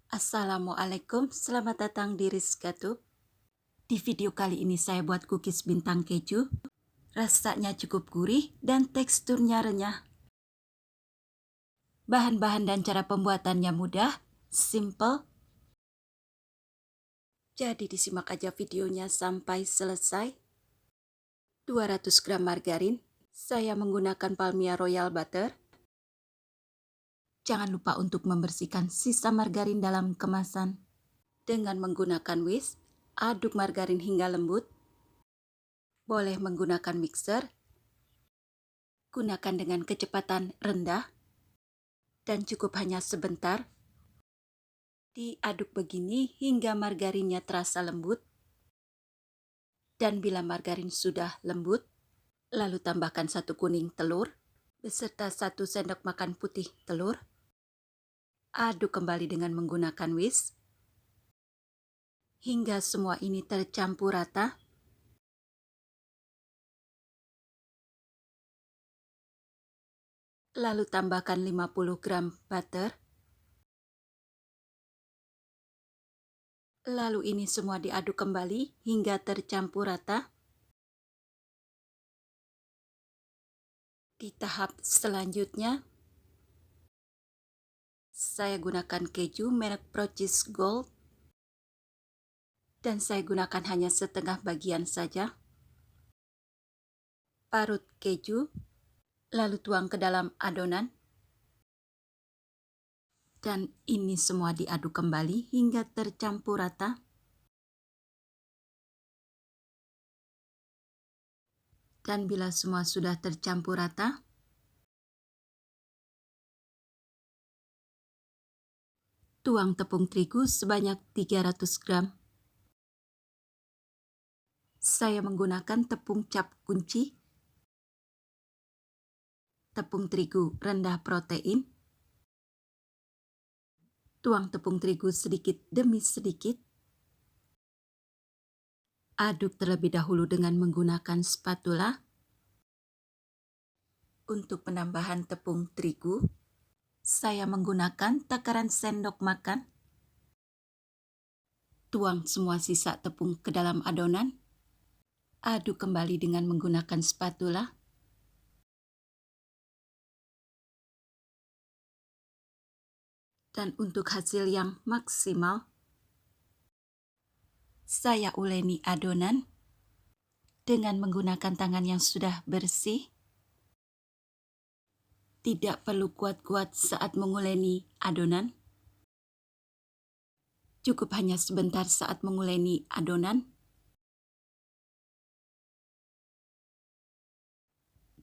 Assalamualaikum, selamat datang di Rizka Tube. Di video kali ini saya buat cookies bintang keju. Rasanya cukup gurih dan teksturnya renyah. Bahan-bahan dan cara pembuatannya mudah, simple. Jadi disimak aja videonya sampai selesai. 200 gram margarin, saya menggunakan Palmia Royal Butter. Jangan lupa untuk membersihkan sisa margarin dalam kemasan. Dengan menggunakan whisk, aduk margarin hingga lembut. Boleh menggunakan mixer, gunakan dengan kecepatan rendah, dan cukup hanya sebentar. Diaduk begini hingga margarinnya terasa lembut. Dan bila margarin sudah lembut, lalu tambahkan 1 kuning telur, beserta 1 sendok makan putih telur. Aduk kembali dengan menggunakan whisk, hingga semua ini tercampur rata. Lalu tambahkan 50 gram butter. Lalu ini semua diaduk kembali hingga tercampur rata. Di tahap selanjutnya, saya gunakan keju merek Procis Gold. Dan saya gunakan hanya setengah bagian saja. Parut keju, lalu tuang ke dalam adonan. Dan ini semua diaduk kembali hingga tercampur rata. Dan bila semua sudah tercampur rata, tuang tepung terigu sebanyak 300 gram. Saya menggunakan tepung cap kunci, tepung terigu rendah protein. Tuang tepung terigu sedikit demi sedikit. Aduk terlebih dahulu dengan menggunakan spatula. Untuk penambahan tepung terigu, saya menggunakan takaran sendok makan. Tuang semua sisa tepung ke dalam adonan. Aduk kembali dengan menggunakan spatula. Dan untuk hasil yang maksimal, saya uleni adonan dengan menggunakan tangan yang sudah bersih. Tidak perlu kuat-kuat saat menguleni adonan. Cukup hanya sebentar saat menguleni adonan.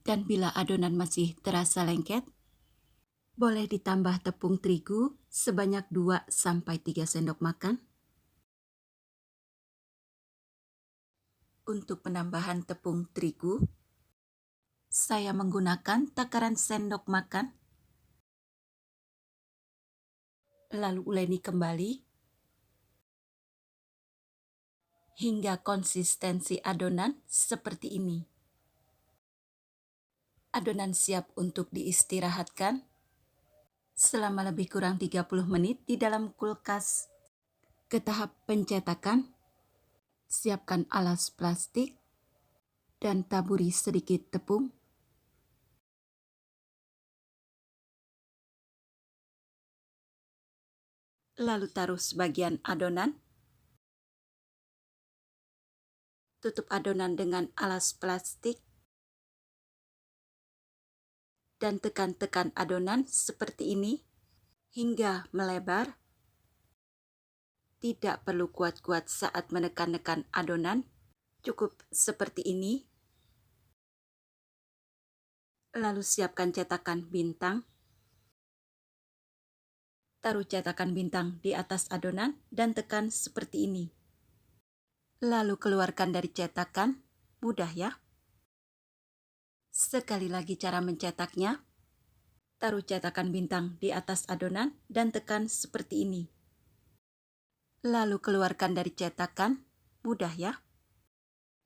Dan bila adonan masih terasa lengket, boleh ditambah tepung terigu sebanyak 2-3 sendok makan. Untuk penambahan tepung terigu, saya menggunakan takaran sendok makan. Lalu uleni kembali hingga konsistensi adonan seperti ini. Adonan siap untuk diistirahatkan selama lebih kurang 30 menit di dalam kulkas. Ke tahap pencetakan, siapkan alas plastik dan taburi sedikit tepung. Lalu taruh sebagian adonan. Tutup adonan dengan alas plastik. Dan tekan-tekan adonan seperti ini hingga melebar. Tidak perlu kuat-kuat saat menekan-nekan adonan. Cukup seperti ini. Lalu siapkan cetakan bintang. Taruh cetakan bintang di atas adonan dan tekan seperti ini. Lalu keluarkan dari cetakan. Mudah ya. Sekali lagi cara mencetaknya. Taruh cetakan bintang di atas adonan dan tekan seperti ini. Lalu keluarkan dari cetakan. Mudah ya.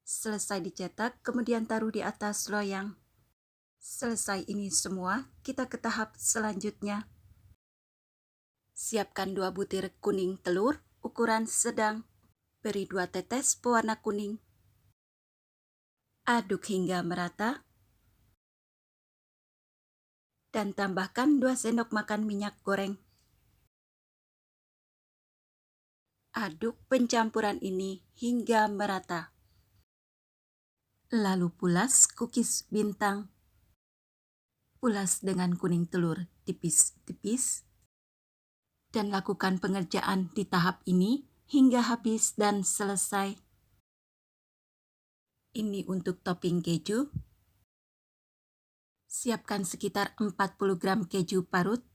Selesai dicetak, kemudian taruh di atas loyang. Selesai ini semua, kita ke tahap selanjutnya. Siapkan 2 butir kuning telur ukuran sedang. Beri 2 tetes pewarna kuning. Aduk hingga merata. Dan tambahkan 2 sendok makan minyak goreng. Aduk pencampuran ini hingga merata. Lalu pulas cookies bintang. Pulas dengan kuning telur tipis-tipis. Dan lakukan pengerjaan di tahap ini hingga habis dan selesai. Ini untuk topping keju. Siapkan sekitar 40 gram keju parut.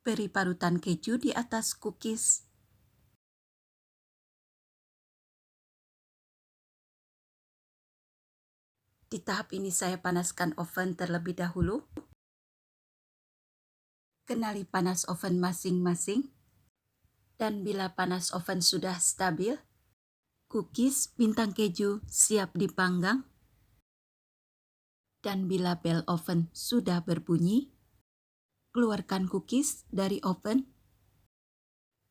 Beri parutan keju di atas cookies. Di tahap ini saya panaskan oven terlebih dahulu. Kenali panas oven masing-masing. Dan bila panas oven sudah stabil, cookies bintang keju siap dipanggang. Dan bila bel oven sudah berbunyi, keluarkan cookies dari oven.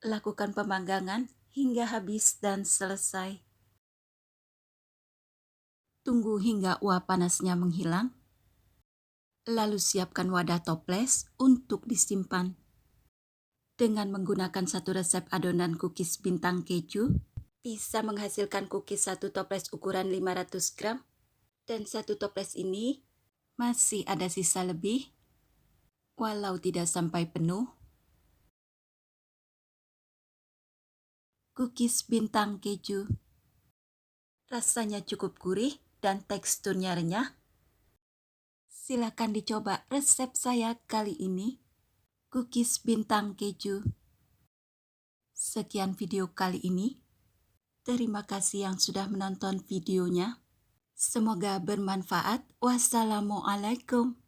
Lakukan pemanggangan hingga habis dan selesai. Tunggu hingga uap panasnya menghilang. Lalu siapkan wadah toples untuk disimpan. Dengan menggunakan satu resep adonan cookies bintang keju, bisa menghasilkan cookies 1 toples ukuran 500 gram. Dan 1 toples ini masih ada sisa lebih, walau tidak sampai penuh. Cookies bintang keju. Rasanya cukup gurih dan teksturnya renyah. Silakan dicoba resep saya kali ini, cookies bintang keju. Sekian video kali ini. Terima kasih yang sudah menonton videonya. Semoga bermanfaat. Wassalamualaikum.